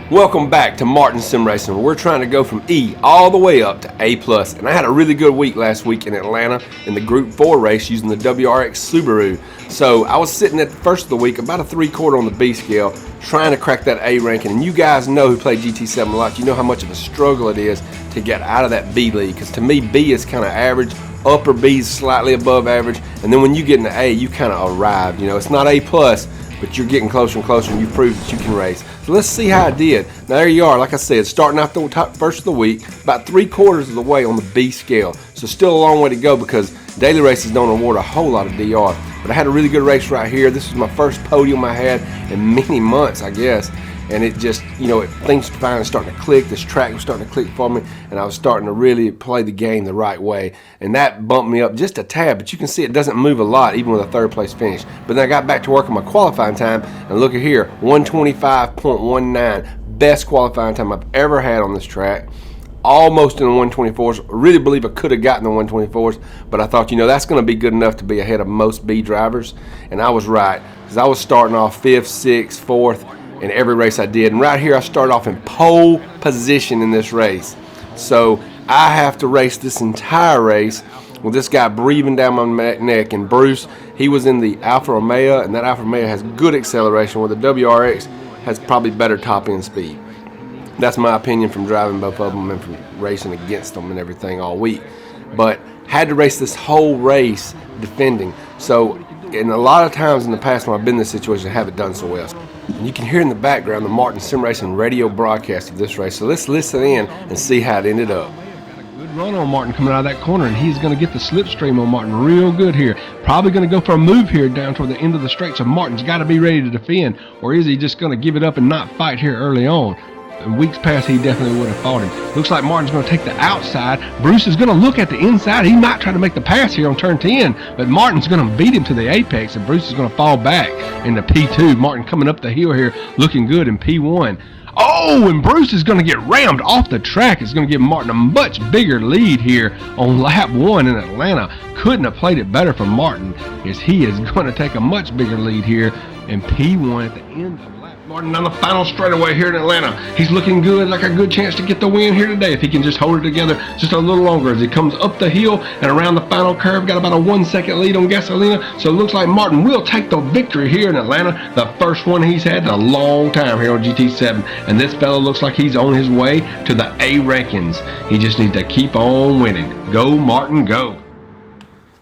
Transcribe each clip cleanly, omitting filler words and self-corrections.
Welcome back to Martin Sim Racing. We're trying to go from E all the way up to A+. And I had a really good week last week in Atlanta in the Group 4 race using the WRX Subaru. So I was sitting at the first of the week, about a 3/4 on the B scale, trying to crack that A ranking. And you guys know who play GT7 a lot, you know how much of a struggle it is to get out of that B league. Because to me, B is kind of average, upper B is slightly above average, and then when you get into A, you kind of arrive. You know, it's not A+, but you're getting closer and closer, and you proved that you can race. So let's see how I did. Now there you are, like I said, starting out the top first of the week, about 3/4 of the way on the B scale. So still a long way to go because daily races don't award a whole lot of DR. But I had a really good race right here. This was my first podium I had in many months, I guess. And it just, you know, things were finally starting to click. This track was starting to click for me, and I was starting to really play the game the right way. And that bumped me up just a tad, but you can see it doesn't move a lot, even with a third place finish. But then I got back to work on my qualifying time, and look at here, 125.19, best qualifying time I've ever had on this track. Almost in the 124s. I really believe I could have gotten the 124s, but I thought, you know, that's going to be good enough to be ahead of most B drivers. And I was right, because I was starting off 5th, 6th, 4th, in every race I did. And right here I started off in pole position in this race. So I have to race this entire race with this guy breathing down my neck. And Bruce, he was in the Alfa Romeo, and that Alfa Romeo has good acceleration, where the WRX has probably better top end speed. That's my opinion from driving both of them and from racing against them and everything all week. But had to race this whole race defending. So, and a lot of times in the past when I've been in this situation, I haven't done so well. And you can hear in the background the Martin Sim Racing radio broadcast of this race. So let's listen in and see how it ended up. Got a good run on Martin coming out of that corner, and he's going to get the slipstream on Martin real good here. Probably going to go for a move here down toward the end of the straight. So Martin's got to be ready to defend, or is he just going to give it up and not fight here early on? In weeks past, he definitely would have fought him. Looks like Martin's going to take the outside. Bruce is going to look at the inside. He might try to make the pass here on turn 10, but Martin's going to beat him to the apex, and Bruce is going to fall back into P2. Martin coming up the hill here, looking good in P1. Oh, and Bruce is going to get rammed off the track. It's going to give Martin a much bigger lead here on lap 1 in Atlanta. Couldn't have played it better for Martin, as he is going to take a much bigger lead here in P1 at the end of lap. Martin on the final straightaway here in Atlanta. He's looking good, like a good chance to get the win here today if he can just hold it together just a little longer as he comes up the hill and around the final curve. Got about a 1-second lead on Gasolina, so it looks like Martin will take the victory here in Atlanta, the first one he's had in a long time here on GT7. And this fellow looks like he's on his way to the A rankings. He just needs to keep on winning. Go Martin, go.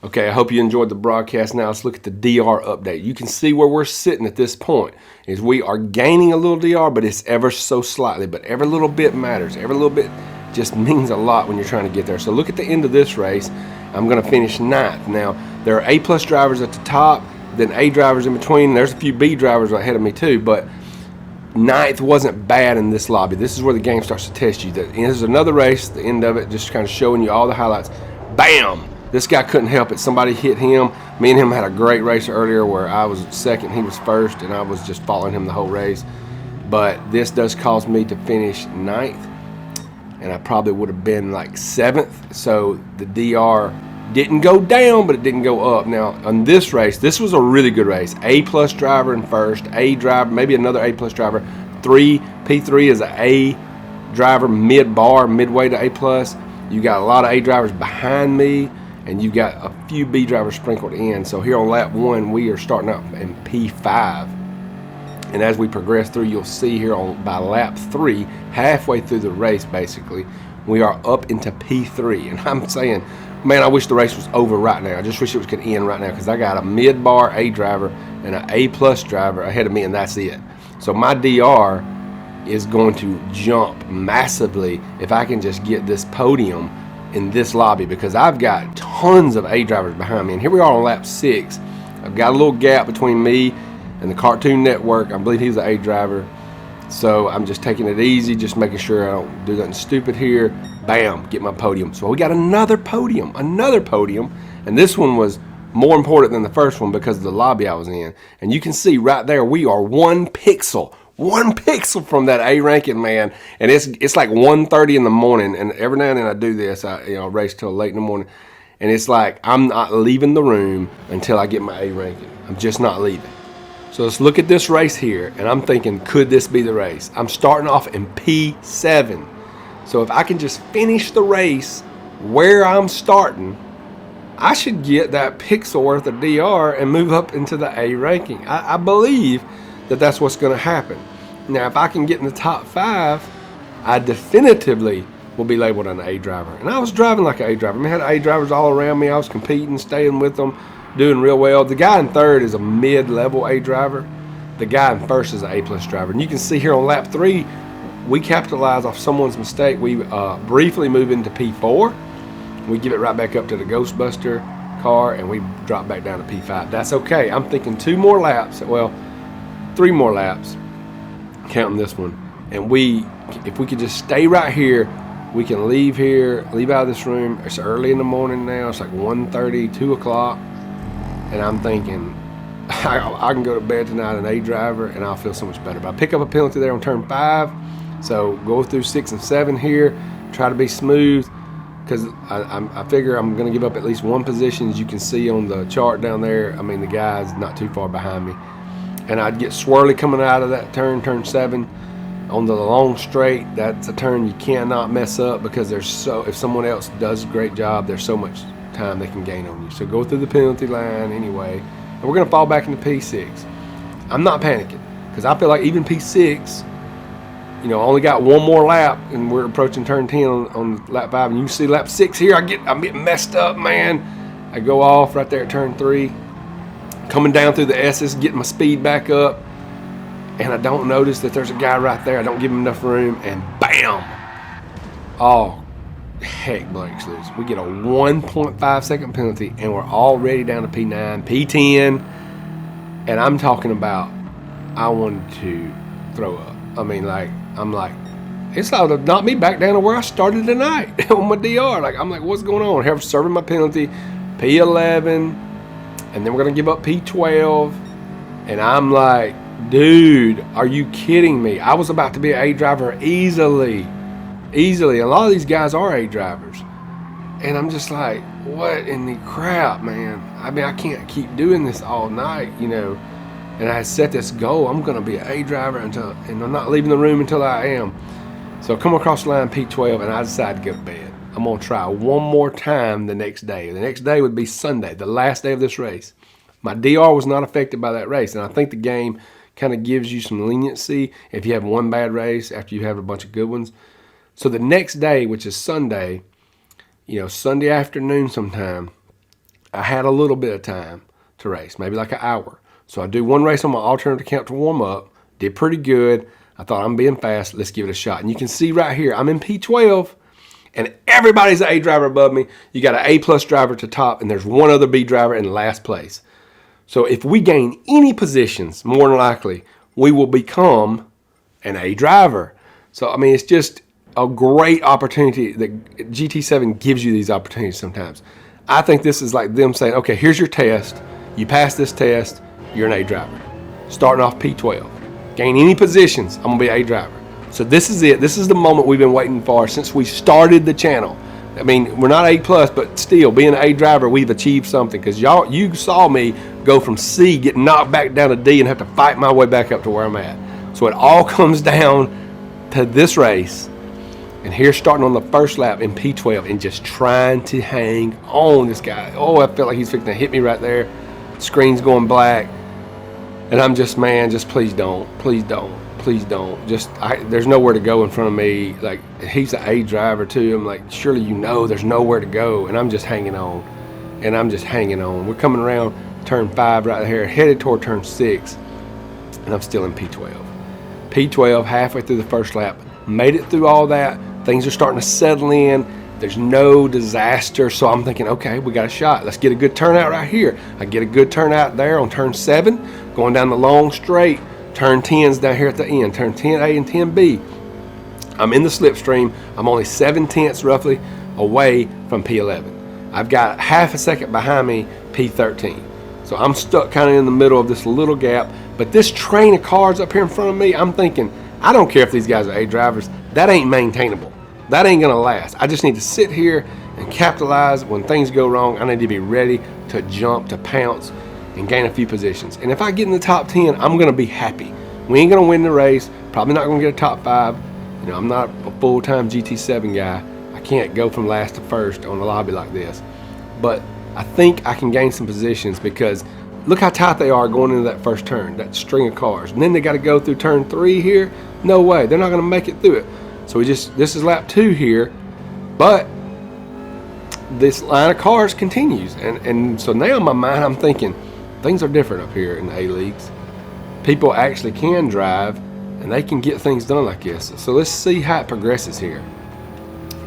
Okay, I hope you enjoyed the broadcast. Now let's look at the DR update. You can see where we're sitting at this point is we are gaining a little DR, but it's ever so slightly. But every little bit matters. Every little bit just means a lot when you're trying to get there. So look at the end of this race. I'm going to finish 9th. Now, there are A+ drivers at the top, then A drivers in between. There's a few B drivers ahead of me too, but 9th wasn't bad in this lobby. This is where the game starts to test you. There's another race, the end of it, just kind of showing you all the highlights. Bam! This guy couldn't help it. Somebody hit him. Me and him had a great race earlier where I was second, he was first, and I was just following him the whole race. But this does cause me to finish 9th, and I probably would have been like 7th. So the DR didn't go down, but it didn't go up. Now, on this race, this was a really good race. A+ driver in first, A driver, maybe another A+ driver. P3 is an A driver, mid-bar, midway to A+. You got a lot of A drivers behind me, and you got a few B drivers sprinkled in. So here on lap 1, we are starting out in P5. And as we progress through, you'll see here by lap 3, halfway through the race basically, we are up into P3. And I'm saying, man, I wish the race was over right now. I just wish it could end right now, because I got a mid-bar A driver and an A+ driver ahead of me, and that's it. So my DR is going to jump massively if I can just get this podium in this lobby, because I've got tons of A drivers behind me. And here we are on lap 6. I've got a little gap between me and the Cartoon Network. I believe he's an A driver. So I'm just taking it easy, just making sure I don't do nothing stupid here. Bam, get my podium. So we got another podium. And this one was more important than the first one because of the lobby I was in. And you can see right there, we are 1 pixel from that A ranking, man. And it's like 1:30 in the morning, and every now and then I do this. I race till late in the morning, and it's like I'm not leaving the room until I get my A ranking. I'm just not leaving. So let's look at this race here, and I'm thinking, could this be the race? I'm starting off in P7. So if I can just finish the race where I'm starting, I should get that pixel worth of DR and move up into the A ranking. I believe that that's what's going to happen. Now, if I can get in the top 5, I definitively will be labeled an A driver. And I was driving like an A driver. I had A drivers all around me. I was competing, staying with them, doing real well. The guy in third is a mid-level A driver. The guy in first is an A+ driver. And you can see here on lap 3, we capitalize off someone's mistake. We briefly move into P4. We give it right back up to the Ghostbuster car, and we drop back down to P5. That's okay. I'm thinking 2 more laps. Well, 3 more laps, counting this one. And if we could just stay right here, we can leave here, leave out of this room. It's early in the morning now. It's like 1:30, 2 o'clock. And I'm thinking, I can go to bed tonight an A driver, and I'll feel so much better. But I pick up a penalty there on turn 5. So go through 6 and 7 here, try to be smooth, because I figure I'm going to give up at least 1 position. As you can see on the chart down there, I mean, the guy's not too far behind me. And I'd get swirly coming out of that turn 7. On the long straight, that's a turn you cannot mess up, because if someone else does a great job, there's so much time they can gain on you. So go through the penalty line anyway, and we're going to fall back into P6. I'm not panicking, because I feel like even P6, you know, I only got 1 more lap, and we're approaching turn 10 on lap 5. And you can see lap 6 here, I'm getting messed up, man. I go off right there at turn 3, coming down through the S's, getting my speed back up, and I don't notice that there's a guy right there. I don't give him enough room, and bam! Oh, heck breaks loose. We get a 1.5 second penalty, and we're already down to P9, P10, and I'm talking about, I wanted to throw up. I mean, I'm like, it's like to knock me back down to where I started tonight on my DR. I'm like, what's going on? Here, serving my penalty, P11, and then we're gonna give up P12, and I'm like, dude, are you kidding me? I was about to be an A driver easily. A lot of these guys are A drivers, and I'm just like, what in the crap, man? I mean, I can't keep doing this all night, you know. And I set this goal, I'm gonna be an A driver and I'm not leaving the room until I am. So I come across the line P12, and I decide to go to bed. I'm gonna try 1 more time the next day. The next day would be Sunday, the last day of this race. My DR was not affected by that race, and I think the game kind of gives you some leniency if you have 1 bad race after you have a bunch of good ones. So the next day, which is Sunday, you know, Sunday afternoon sometime, I had a little bit of time to race, maybe like an hour. So I do 1 race on my alternative account to warm up, did pretty good. I thought, I'm being fast, let's give it a shot. And you can see right here, I'm in P12, and everybody's an A driver above me. You got an A+ driver to top, and there's 1 other B driver in last place. So if we gain any positions, more than likely, we will become an A driver. So, I mean, it's just a great opportunity that GT7 gives you these opportunities sometimes. I think this is like them saying, okay, here's your test. You pass this test, you're an A driver. Starting off P12. Gain any positions, I'm going to be an A driver. So this is it. This is the moment we've been waiting for since we started the channel. I mean, we're not A+, but still, being an A driver, we've achieved something. Because you saw me go from C, get knocked back down to D, and have to fight my way back up to where I'm at. So it all comes down to this race. And here, starting on the first lap in P12, and just trying to hang on. This guy, oh, I felt like he's fixing to hit me right there. Screen's going black. And I'm just, man, just please don't. Please don't. Please don't. There's nowhere to go in front of me. Like, he's an A driver too. I'm like, surely you know there's nowhere to go. And I'm just hanging on. And I'm just hanging on. We're coming around turn 5 right here, headed toward turn 6. And I'm still in P12. P12, halfway through the first lap. Made it through all that. Things are starting to settle in. There's no disaster. So I'm thinking, okay, we got a shot. Let's get a good turnout right here. I get a good turnout there on turn 7, going down the long straight. Turn 10's down here at the end. Turn 10A and 10B. I'm in the slipstream. I'm only 7/10 roughly away from P11. I've got half a second behind me, P13. So I'm stuck kind of in the middle of this little gap. But this train of cars up here in front of me, I'm thinking, I don't care if these guys are A drivers. That ain't maintainable. That ain't going to last. I just need to sit here and capitalize. When things go wrong, I need to be ready to jump, to pounce. and gain a few positions. And if I get in the top 10, I'm going to be happy. We ain't going to win the race. Probably not going to get a top 5. You know, I'm not a full-time GT7 guy. I can't go from last to first on a lobby like this. But I think I can gain some positions because look how tight they are going into that first turn, that string of cars. And then they got to go through turn 3 here. No way. They're not going to make it through it. So this is lap 2 here. But this line of cars continues. And so now in my mind, I'm thinking things are different up here in the A-Leagues. People actually can drive and they can get things done like this. So let's see how it progresses here.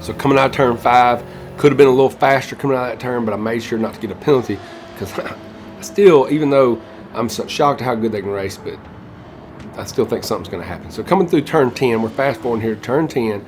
So coming out of turn 5, could have been a little faster coming out of that turn, but I made sure not to get a penalty because I still, even though I'm so shocked at how good they can race, but I still think something's going to happen. So coming through turn 10, we're fast forwarding here to turn 10,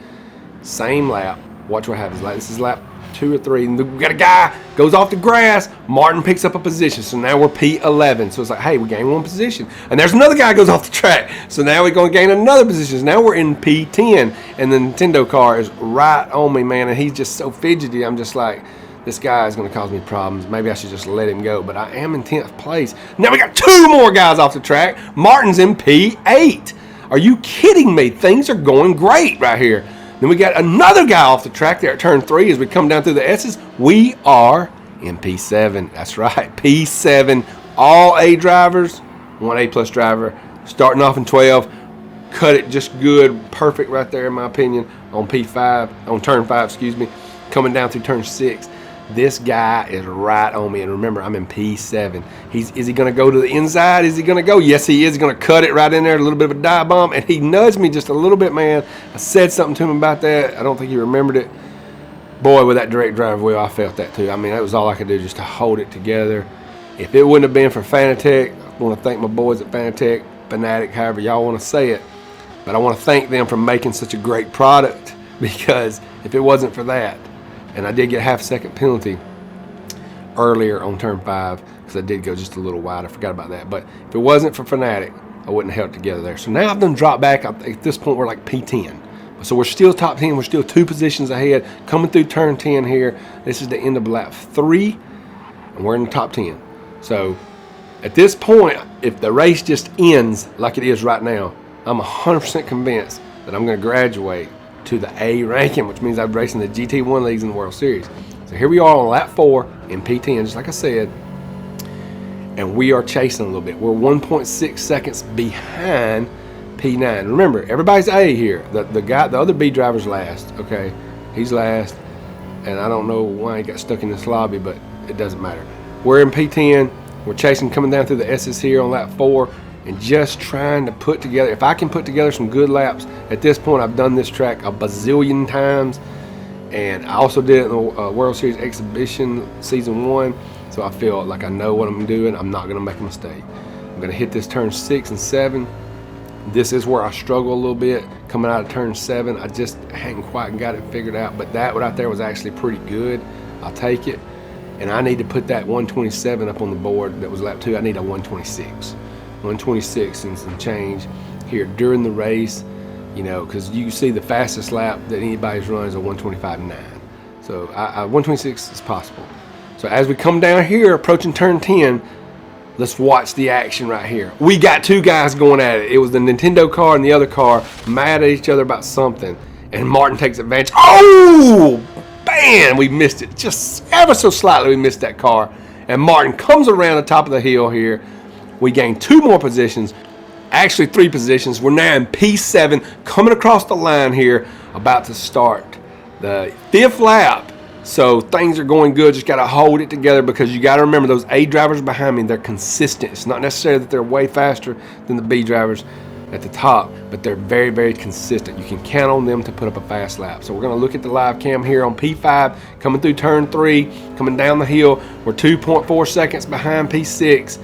same lap. Watch what happens. This is lap 2 or 3, and we got a guy goes off the grass. Martin picks up a position, so now we're P11. So it's like, hey, we gained 1 position, and there's another guy goes off the track, so now we're going to gain another position. So now we're in P10, and the Nintendo car is right on me, man, and he's just so fidgety. I'm just like, this guy is going to cause me problems. Maybe I should just let him go, but I am in 10th place. Now we got 2 more guys off the track. Martin's in P8. Are you kidding me? Things are going great right here. Then we got another guy off the track there at turn 3 as we come down through the S's. We are in P7. That's right, P7. All A drivers, 1 A+ driver, starting off in 12. Cut it just good, perfect right there in my opinion on P5, on turn 5, excuse me. Coming down through turn 6. This guy is right on me, and remember, I'm in P7. Is he going to go to the inside? Is he going to go? Yes, he is. He's going to cut it right in there, a little bit of a dive bomb, and he nudged me just a little bit, man. I said something to him about that. I don't think he remembered it. Boy, with that direct drive wheel, I felt that too. I mean, that was all I could do just to hold it together. If it wouldn't have been for Fanatec, I want to thank my boys at Fanatec, Fanatec, however y'all want to say it, but I want to thank them for making such a great product, because if it wasn't for that, and I did get a half-second penalty earlier on turn 5 because I did go just a little wide. I forgot about that. But if it wasn't for Fanatec, I wouldn't have held it together there. So now I've done dropped back. At this point, we're like P10. So we're still top 10. We're still 2 positions ahead. Coming through turn 10 here. This is the end of lap 3, and we're in the top 10. So at this point, if the race just ends like it is right now, I'm 100% convinced that I'm going to graduate to the A ranking, which means I'm racing the GT1 leagues in the World Series. So here we are on lap 4 in P10, just like I said, and we are chasing a little bit. We're 1.6 seconds behind P9. Remember, everybody's A here. The other B driver's last. Okay, he's last, and I don't know why he got stuck in this lobby, but it doesn't matter. We're in P10. We're chasing, coming down through the S's here on lap 4. And just trying to put together, if I can put together some good laps, at this point I've done this track a bazillion times, and I also did it in the World Series Exhibition Season 1, so I feel like I know what I'm doing. I'm not going to make a mistake. I'm going to hit this turn 6 and 7. This is where I struggle a little bit, coming out of turn 7. I just hadn't quite got it figured out, but that right there was actually pretty good. I'll take it, and I need to put that 127 up on the board. That was lap 2. I need a 126. 126 and some change here during the race, you know, because you see the fastest lap that anybody's run is a 125.9. So 126 is possible. So as we come down here, approaching turn 10, let's watch the action right here. We got 2 guys going at it. It was the Nintendo car and the other car mad at each other about something, and Martin takes advantage. Oh, bam! We missed it. Just ever so slightly we missed that car, and Martin comes around the top of the hill here. We gained 2 more positions, actually 3 positions. We're now in P7, coming across the line here, about to start the 5th lap. So things are going good. Just got to hold it together, because you got to remember those A drivers behind me, they're consistent. It's not necessarily that they're way faster than the B drivers at the top, but they're very, very consistent. You can count on them to put up a fast lap. So we're going to look at the live cam here on P5, coming through turn 3, coming down the hill. We're 2.4 seconds behind P6.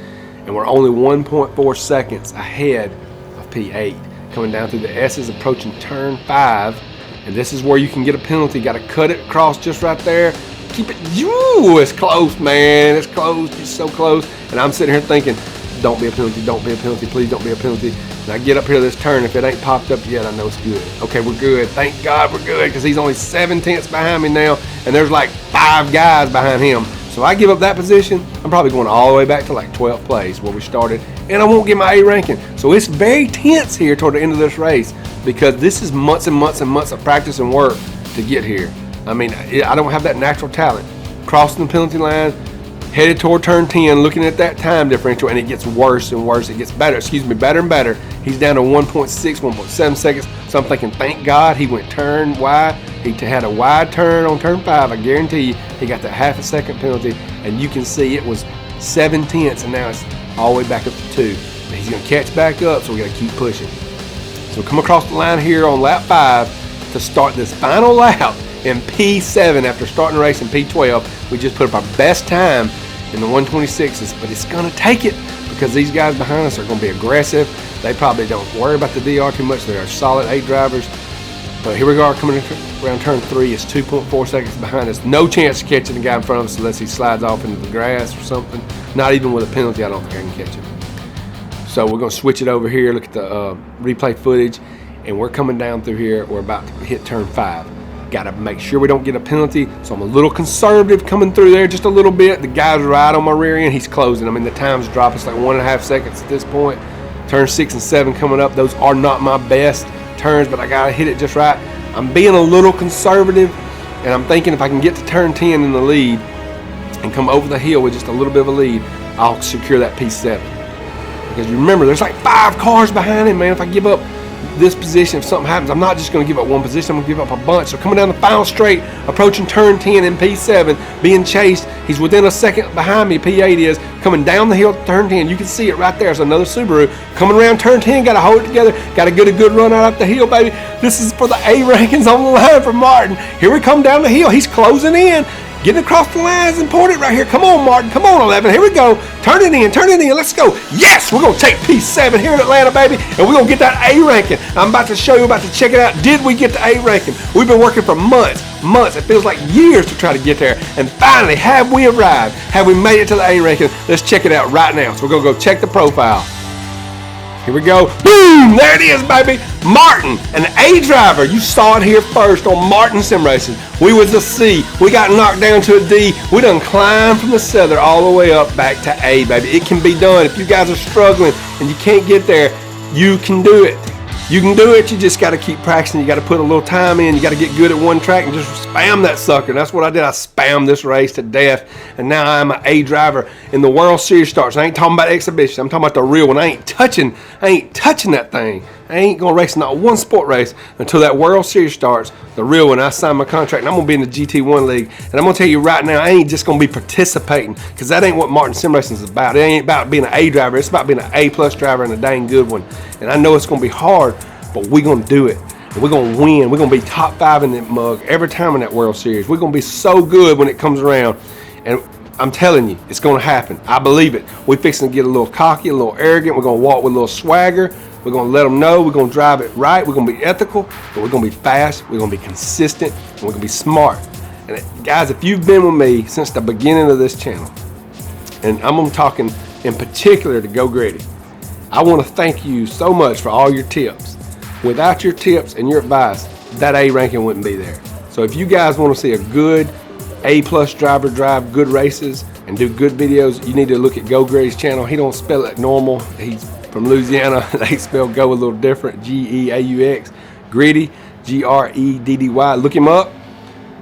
And we're only 1.4 seconds ahead of P8. Coming down through the S's, approaching turn 5. And this is where you can get a penalty. Got to cut it across just right there. Keep it. Ooh, it's close, man. It's close. It's so close. And I'm sitting here thinking, don't be a penalty. Don't be a penalty. Please don't be a penalty. And I get up here this turn. If it ain't popped up yet, I know it's good. Okay, we're good. Thank God we're good, because he's only 7 tenths behind me now. And there's like 5 guys behind him. So I give up that position, I'm probably going all the way back to like 12th place where we started, and I won't get my A ranking. So it's very tense here toward the end of this race because this is months and months and months of practice and work to get here. I mean, I don't have that natural talent. Crossing the penalty line, headed toward turn 10, looking at that time differential, and it gets worse and worse. It gets better, better and better. He's down to 1.6, 1.7 seconds. So I'm thinking, thank God he went turn wide. He had a wide turn on turn 5. I guarantee you, he got that half a second penalty, and you can see it was 7/10, and now it's all the way back up to 2. But he's going to catch back up, so we got to keep pushing. So come across the line here on lap 5 to start this final lap in P7 after starting the race in P12. We just put up our best time in the 126s, but it's going to take it because these guys behind us are going to be aggressive. They probably don't worry about the DR too much. They are solid 8 drivers. But here we are coming around turn 3. It's 2.4 seconds behind us. No chance of catching the guy in front of us unless he slides off into the grass or something. Not even with a penalty, I don't think I can catch him. So we're going to switch it over here, look at the replay footage, and we're coming down through here. We're about to hit turn 5. Got to make sure we don't get a penalty, so I'm a little conservative coming through there just a little bit. The guy's right on my rear end. He's closing. I mean, the time's dropped. It's like 1.5 seconds at this point. Turn 6 and 7 coming up. Those are not my best turns, but I got to hit it just right. I'm being a little conservative, and I'm thinking if I can get to turn 10 in the lead and come over the hill with just a little bit of a lead, I'll secure that P7. Because you remember, there's like 5 cars behind him, man. If I give up this position, if something happens, I'm not just going to give up one position, I'm going to give up a bunch. So coming down the final straight, approaching turn 10 in P7, being chased, he's within a second behind me, P8 is, coming down the hill to turn 10. You can see it right there. There's another Subaru coming around turn 10, got to hold it together, got to get a good run out up the hill, baby. This is for the A rankings on the line for Martin. Here we come down the hill, he's closing in. Getting across the line is important right here. Come on, Martin. Come on, 11. Here we go. Turn it in. Let's go. Yes, we're going to take P7 here in Atlanta, baby, and we're going to get that A ranking. I'm about to show you, about to check it out. Did we get the A ranking? We've been working for months. It feels like years to try to get there. And finally, have we arrived? Have we made it to the A ranking? Let's check it out right now. So we're going to go check the profile. Here we go. Boom! There it is, baby. Martin, an A driver. You saw it here first on Martin Sim Racing. We was a C. We got knocked down to a D. We done climbed from the Souther all the way up back to A, baby. It can be done. If you guys are struggling and you can't get there, you can do it. You can do it. You just got to keep practicing. You got to put a little time in. You got to get good at one track and just spam that sucker. And that's what I did. I spammed this race to death. And now I'm an A driver in the World Series starts. I ain't talking about exhibition. I'm talking about the real one. I ain't touching that thing. I ain't going to race not one sport race until that World Series starts. The real one. I signed my contract, and I'm going to be in the GT1 league. And I'm going to tell you right now, I ain't just going to be participating, because that ain't what Martin Sim Racing is about. It ain't about being an A driver. It's about being an A+ driver and a dang good one. And I know it's going to be hard, but we're going to do it. And we're going to win. We're going to be top 5 in that mug every time in that World Series. We're going to be so good when it comes around. And I'm telling you, it's going to happen. I believe it. We're fixing to get a little cocky, a little arrogant. We're going to walk with a little swagger. We're going to let them know. We're going to drive it right. We're going to be ethical, but we're going to be fast. We're going to be consistent, and we're going to be smart. And guys, if you've been with me since the beginning of this channel, and I'm talking in particular to Go Gritty, I want to thank you so much for all your tips. Without your tips and your advice, that A ranking wouldn't be there. So if you guys want to see a good A+ driver drive good races and do good videos, you need to look at Go Gritty's channel. He don't spell it normal. He's from Louisiana. They spell go a little different. G-E-A-U-X. Gritty. G-R-E-D-D-Y. Look him up.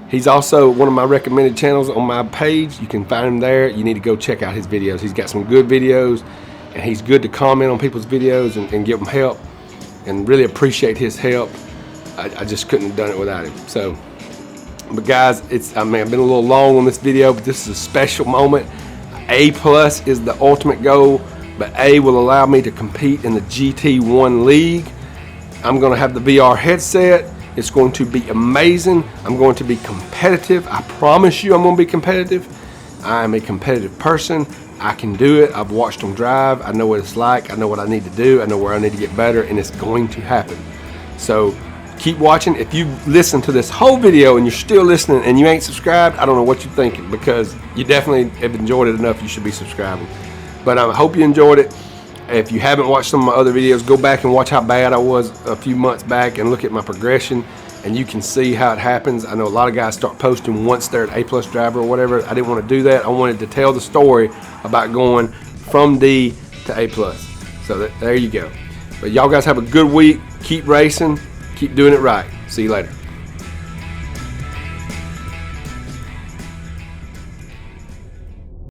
He's also one of my recommended channels on my page. You can find him there. You need to go check out his videos. He's got some good videos, and he's good to comment on people's videos and give them help, and really appreciate his help. I just couldn't have done it without him. So, but guys, I've been a little long on this video, but this is a special moment. A+ is the ultimate goal, but A will allow me to compete in the GT1 league. I'm going to have the VR headset. It's going to be amazing. I'm going to be competitive. I promise you I'm going to be competitive. I am a competitive person. I can do it. I've watched them drive. I know what it's like. I know what I need to do. I know where I need to get better, and it's going to happen. So keep watching. If you listen to this whole video and you're still listening and you ain't subscribed, I don't know what you're thinking, because you definitely have enjoyed it enough. You should be subscribing. But I hope you enjoyed it. If you haven't watched some of my other videos, go back and watch how bad I was a few months back and look at my progression, and you can see how it happens. I know a lot of guys start posting once they're an A+ driver or whatever. I didn't want to do that. I wanted to tell the story about going from D to A+. So there you go. But y'all guys have a good week. Keep racing. Keep doing it right. See you later.